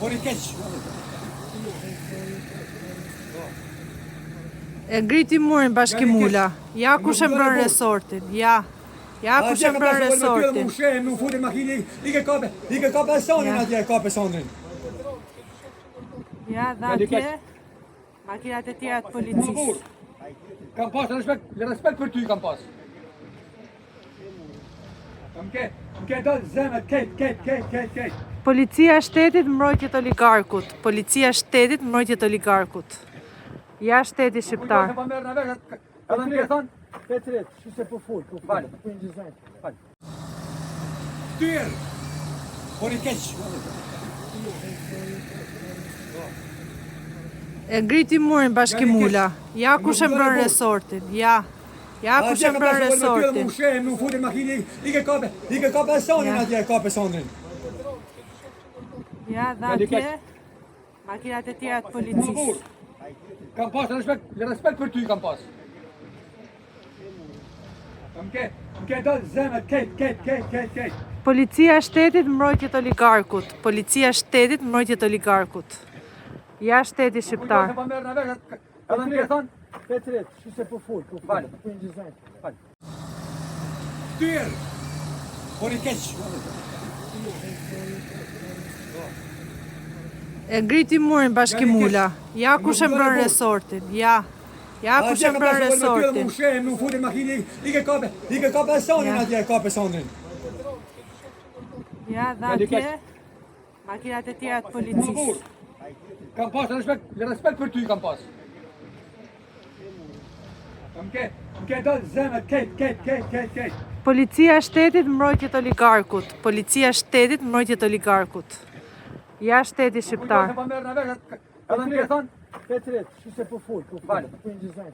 por I keq. E ngriti murin bashkimula. Ja kush e mbron resortin. Ja kush e mbron resortin. Më futi makinë, I ke kape sonin atje, kape sonin. Ja, dhe atje. Makinat e tjera të policisë. Kam pas respekt për ty kam pas. Kam ke dalë zemët, kejt. Policia e shtetit mbrojtjet oligarkut. Policia e shtetit mbrojtjet oligarkut. Ja shteti shqiptar. Edhe më thon, Petret, shu se po fol, po Fal. po injizaj. tyr. Por I keq. E ngriti murin bashkimula. Ja kush e mbron resortin. Ja kush e mbron resortin. Më futi makinë, I ke kape sonin atje, kape sonin. Ja, dhe atje. Makinat e tjera të policisë. Kam pas respekt për ty kam pas. Kam ke dalë zemët, kejt. Policia e shtetit mbrojtjet oligarkut. Policia e shtetit mbrojtjet oligarkut. Ja shteti shqiptar. Edhe më thon, Petret, shu se po fol, po Fal. po injizaj. tyr. Por I keq. E ngriti murin bashkimula. Ja kush e mbron resortin. Ja kush e mbron resortin. Më futi makinë, I ke kape sonin atje, kape sonin. Ja, dhe atje. Makinat e tjera të policisë. Kam pas respekt për ty kam pas. Kam ke dalë zemët, kejt. Policia e shtetit mbrojtjet oligarkut. Policia e shtetit mbrojtjet oligarkut. Ja shteti shqiptar. Edhe më thon, Petret, shu se po fol, po Fal. po injizaj.